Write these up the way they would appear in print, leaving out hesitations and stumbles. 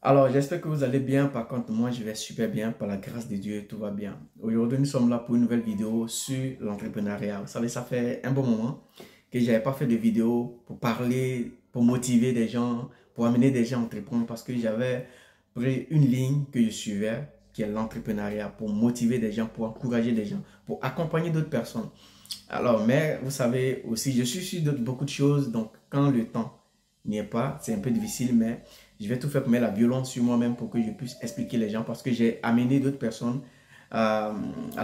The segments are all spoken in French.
Alors, j'espère que vous allez bien. Par contre, moi, je vais super bien. Par la grâce de Dieu, tout va bien. Aujourd'hui, nous sommes là pour une nouvelle vidéo sur l'entrepreneuriat. Vous savez, ça fait un bon moment que je n'avais pas fait de vidéo pour parler, pour motiver des gens, pour amener des gens à entreprendre parce que j'avais pris une ligne que je suivais, qui est l'entrepreneuriat, pour motiver des gens, pour encourager des gens, pour accompagner d'autres personnes. Alors, mais vous savez aussi, je suis sur beaucoup de choses, donc quand le temps n'y est pas, c'est un peu difficile, mais je vais tout faire pour mettre la violence sur moi-même pour que je puisse expliquer les gens parce que j'ai amené d'autres personnes à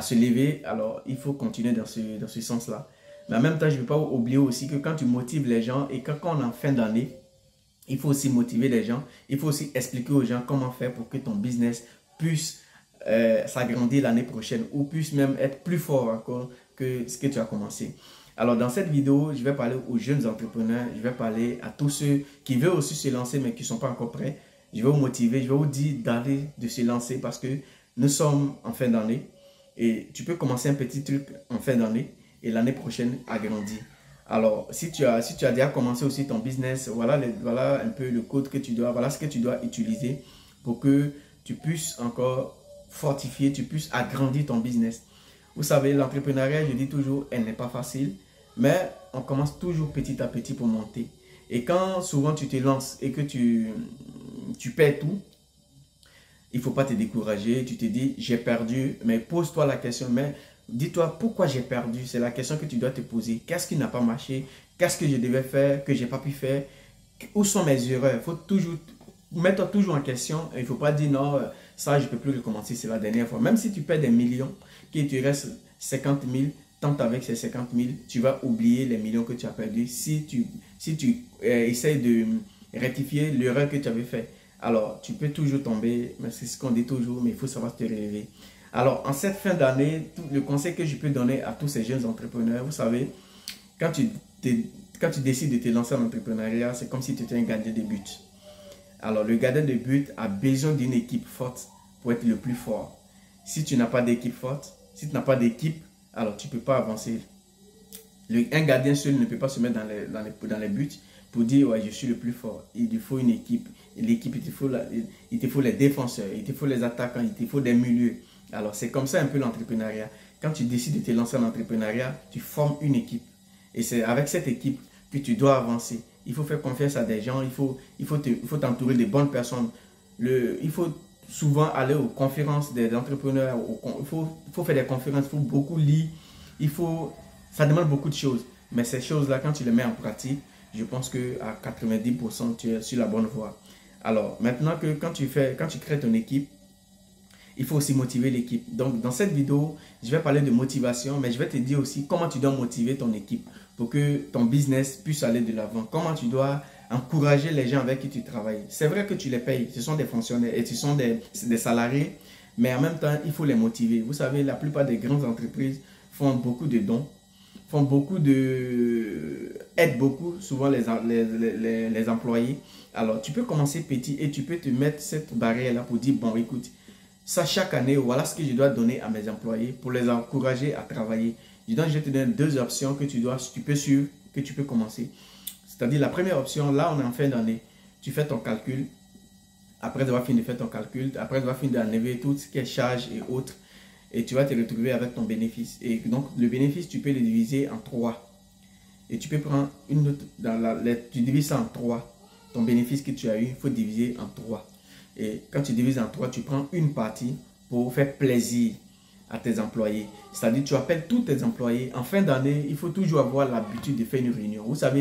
se lever. Alors, il faut continuer dans ce sens-là. Mais en même temps, je ne vais pas oublier aussi que quand tu motives les gens et quand on est en fin d'année, il faut aussi motiver les gens. Il faut aussi expliquer aux gens comment faire pour que ton business puisse s'agrandir l'année prochaine ou puisse même être plus fort encore que ce que tu as commencé. Alors dans cette vidéo, je vais parler aux jeunes entrepreneurs, je vais parler à tous ceux qui veulent aussi se lancer mais qui ne sont pas encore prêts. Je vais vous motiver, je vais vous dire d'aller, de se lancer parce que nous sommes en fin d'année et tu peux commencer un petit truc en fin d'année et l'année prochaine agrandir. Alors, si tu as déjà commencé aussi ton business, voilà un peu le code que tu dois, voilà ce que tu dois utiliser pour que tu puisses encore fortifier, tu puisses agrandir ton business. Vous savez, l'entrepreneuriat, je dis toujours, elle n'est pas facile, mais on commence toujours petit à petit pour monter. Et quand souvent tu te lances et que tu perds tout, il ne faut pas te décourager. Tu te dis, j'ai perdu, mais pose-toi la question, mais dis-toi pourquoi j'ai perdu. C'est la question que tu dois te poser. Qu'est-ce qui n'a pas marché? Qu'est-ce que je devais faire, que je n'ai pas pu faire? Où sont mes erreurs? Il faut toujours mettre toujours en question. Il ne faut pas dire non, ça je ne peux plus recommencer, c'est la dernière fois. Même si tu perds des millions, qu'il te reste 50 000, tente avec ces 50 000, tu vas oublier les millions que tu as perdus si tu essayes de rectifier l'erreur que tu avais faite. Alors, tu peux toujours tomber, mais c'est ce qu'on dit toujours, mais il faut savoir te relever. Alors, en cette fin d'année, le conseil que je peux donner à tous ces jeunes entrepreneurs, vous savez, quand tu, te- quand tu décides de te lancer en entrepreneuriat, c'est comme si tu étais un gardien de but. Alors, le gardien de but a besoin d'une équipe forte pour être le plus fort. Si tu n'as pas d'équipe forte, si tu n'as pas d'équipe, alors tu ne peux pas avancer. Un gardien seul ne peut pas se mettre dans les buts pour dire ouais, je suis le plus fort. Il te faut une équipe. L'équipe, il te faut les défenseurs, il te faut les attaquants, il te faut des milieux. Alors c'est comme ça un peu l'entrepreneuriat. Quand tu décides de te lancer en entrepreneuriat, tu formes une équipe. Et c'est avec cette équipe que tu dois avancer. Il faut faire confiance à des gens, il faut t'entourer de bonnes personnes. Il faut souvent aller aux conférences des entrepreneurs, il faut faire des conférences, il faut beaucoup lire, il faut ça demande beaucoup de choses. Mais ces choses-là, quand tu les mets en pratique, je pense qu'à 90%, tu es sur la bonne voie. Alors, maintenant que quand tu crées ton équipe, il faut aussi motiver l'équipe. Donc, dans cette vidéo, je vais parler de motivation, mais je vais te dire aussi comment tu dois motiver ton équipe pour que ton business puisse aller de l'avant. Comment tu dois encourager les gens avec qui tu travailles. C'est vrai que tu les payes, ce sont des fonctionnaires et ce sont des salariés, mais en même temps, il faut les motiver. Vous savez, la plupart des grandes entreprises font beaucoup de dons, aident beaucoup souvent les employés. Alors, tu peux commencer petit et tu peux te mettre cette barrière-là pour dire, bon, écoute, ça chaque année, voilà ce que je dois donner à mes employés pour les encourager à travailler. Je vais te donner deux options que tu peux suivre, que tu peux commencer. C'est-à-dire la première option, là on est en fin d'année, tu fais ton calcul, après avoir fini de faire ton calcul, après avoir fini d'enlever tout ce qui est charge et autres, et tu vas te retrouver avec ton bénéfice. Et donc le bénéfice, tu peux le diviser en trois. Et tu peux prendre une autre, tu divises ça en trois. Ton bénéfice que tu as eu, il faut diviser en trois. Et quand tu divises en trois, tu prends une partie pour faire plaisir à tes employés. C'est-à-dire, tu appelles tous tes employés. En fin d'année, il faut toujours avoir l'habitude de faire une réunion. Vous savez,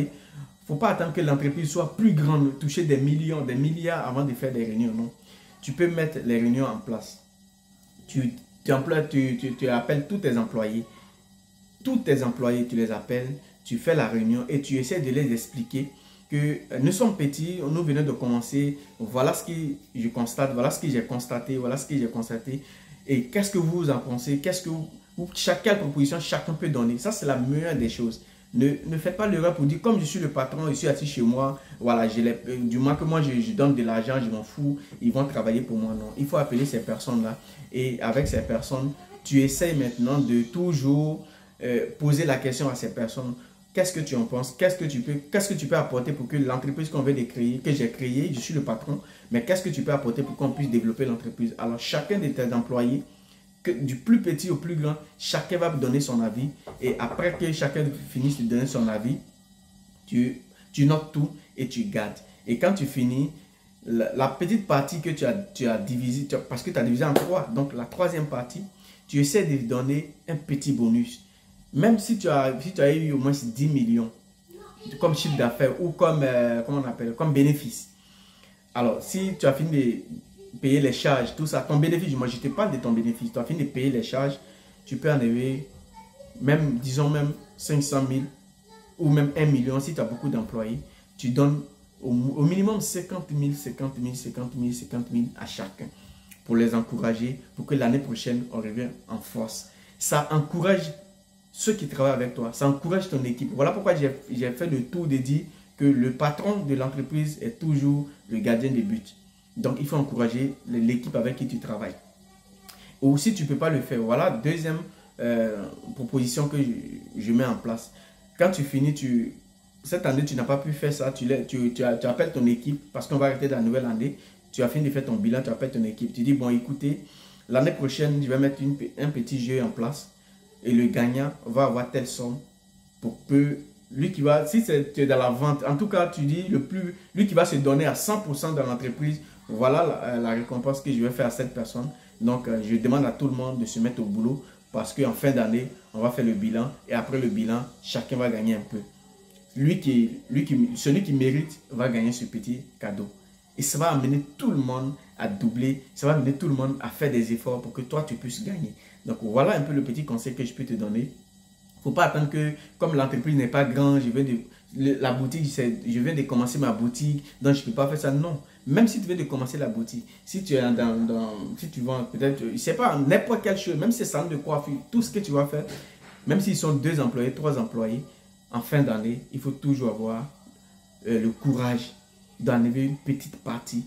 il ne faut pas attendre que l'entreprise soit plus grande, toucher des millions, des milliards avant de faire des réunions. Non. Tu peux mettre les réunions en place. Tu appelles tous tes employés. Tous tes employés, tu les appelles, tu fais la réunion et tu essaies de les expliquer que nous sommes petits, nous venons de commencer, voilà ce que je constate, voilà ce que j'ai constaté, voilà ce que j'ai constaté. Et qu'est-ce que vous en pensez? Quelle proposition chacun peut donner? Ça, c'est la meilleure des choses. Ne faites pas l'erreur pour dire, comme je suis le patron, je suis assis chez moi, voilà, du moins que moi je donne de l'argent, je m'en fous, ils vont travailler pour moi. Non, il faut appeler ces personnes-là. Et avec ces personnes, tu essaies maintenant de toujours poser la question à ces personnes. Qu'est-ce que tu en penses? Qu'est-ce que tu peux apporter pour que l'entreprise qu'on veut créer, que j'ai créée, je suis le patron, mais qu'est-ce que tu peux apporter pour qu'on puisse développer l'entreprise? Alors, chacun de tes employés, du plus petit au plus grand, chacun va donner son avis. Et après que chacun finisse de donner son avis, tu notes tout et tu gardes. Et quand tu finis, la petite partie que tu as divisée, parce que tu as divisé en 3, donc la troisième partie, tu essaies de donner un petit bonus. Même si tu as eu au moins 10 millions comme chiffre d'affaires ou comme, comment on appelle, comme bénéfice. Alors, si tu as fini de payer les charges, tout ça, ton bénéfice, moi je te parle de ton bénéfice, tu as fini de payer les charges, tu peux enlever même, disons même 500 000 ou même 1 million si tu as beaucoup d'employés. Tu donnes au minimum 50 000, 50 000, 50 000, 50 000 à chacun pour les encourager, pour que l'année prochaine, on revienne en force. Ça encourage ceux qui travaillent avec toi, ça encourage ton équipe. Voilà pourquoi j'ai fait le tour de dire que le patron de l'entreprise est toujours le gardien des buts. Donc, il faut encourager l'équipe avec qui tu travailles. Ou si tu ne peux pas le faire, voilà, deuxième proposition que je mets en place. Quand tu finis, cette année, tu n'as pas pu faire ça, tu appelles ton équipe parce qu'on va arrêter la nouvelle année. Tu as fini de faire ton bilan, tu appelles ton équipe. Tu dis, bon, écoutez, l'année prochaine, je vais mettre un petit jeu en place. Et le gagnant va avoir telle somme pour que lui qui va, si tu es dans la vente, en tout cas, tu dis lui qui va se donner à 100% dans l'entreprise, voilà la récompense que je vais faire à cette personne. Donc, je demande à tout le monde de se mettre au boulot parce qu'en fin d'année, on va faire le bilan et après le bilan, chacun va gagner un peu. Celui qui mérite va gagner ce petit cadeau. Et ça va amener tout le monde à doubler, ça va amener tout le monde à faire des efforts pour que toi, tu puisses gagner. Donc, voilà un peu le petit conseil que je peux te donner. Il ne faut pas attendre que, comme l'entreprise n'est pas grande, je viens de commencer ma boutique, donc je ne peux pas faire ça. Non. Même si tu viens de commencer la boutique, si tu es si tu vends peut-être, je ne sais pas, n'importe quelle chose, même si c'est salon de coiffure, tout ce que tu vas faire, même s'ils sont 2 employés, 3 employés, en fin d'année, il faut toujours avoir le courage d'enlever une petite partie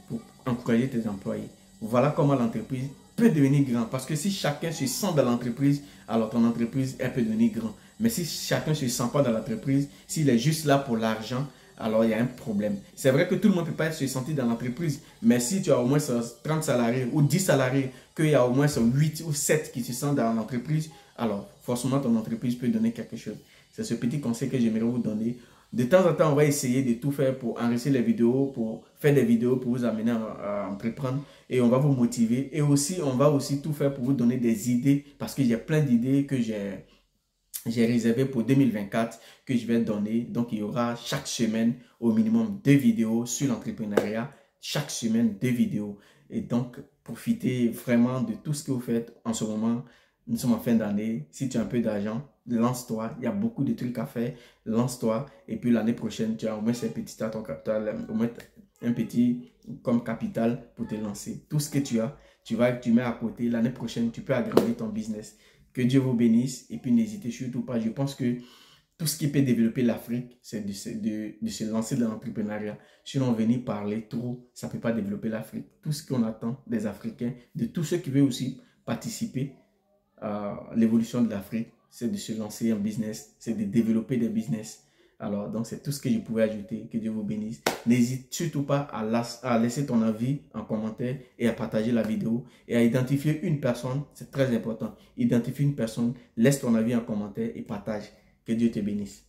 pour encourager tes employés. Voilà comment l'entreprise peut devenir grand. Parce que si chacun se sent dans l'entreprise, alors ton entreprise, elle peut devenir grand. Mais si chacun ne se sent pas dans l'entreprise, s'il est juste là pour l'argent, alors il y a un problème. C'est vrai que tout le monde ne peut pas se sentir dans l'entreprise, mais si tu as au moins 30 salariés ou 10 salariés, qu'il y a au moins 8 ou 7 qui se sentent dans l'entreprise, alors forcément ton entreprise peut donner quelque chose. C'est ce petit conseil que j'aimerais vous donner. De temps en temps, on va essayer de tout faire pour enregistrer les vidéos, pour faire des vidéos, pour vous amener à entreprendre. Et on va vous motiver. Et aussi, on va aussi tout faire pour vous donner des idées. Parce que j'ai plein d'idées que j'ai réservées pour 2024 que je vais donner. Donc, il y aura chaque semaine au minimum 2 vidéos sur l'entrepreneuriat. Chaque semaine, 2 vidéos. Et donc, profitez vraiment de tout ce que vous faites en ce moment. Nous sommes en fin d'année. Si tu as un peu d'argent, lance-toi. Il y a beaucoup de trucs à faire. Lance-toi. Et puis l'année prochaine, tu as au moins ces petits à ton capital, au moins un petit comme capital pour te lancer. Tout ce que tu as, tu mets à côté. L'année prochaine, tu peux agrandir ton business. Que Dieu vous bénisse. Et puis n'hésitez surtout pas. Je pense que tout ce qui peut développer l'Afrique, c'est de se lancer dans l'entrepreneuriat. Sinon, venir parler trop, ça ne peut pas développer l'Afrique. Tout ce qu'on attend des Africains, de tous ceux qui veulent aussi participer à l'évolution de l'Afrique, c'est de se lancer en business, c'est de développer des business. Alors, donc, c'est tout ce que je pouvais ajouter. Que Dieu vous bénisse. N'hésite surtout pas à laisser ton avis en commentaire et à partager la vidéo et à identifier une personne. C'est très important. Identifie une personne, laisse ton avis en commentaire et partage. Que Dieu te bénisse.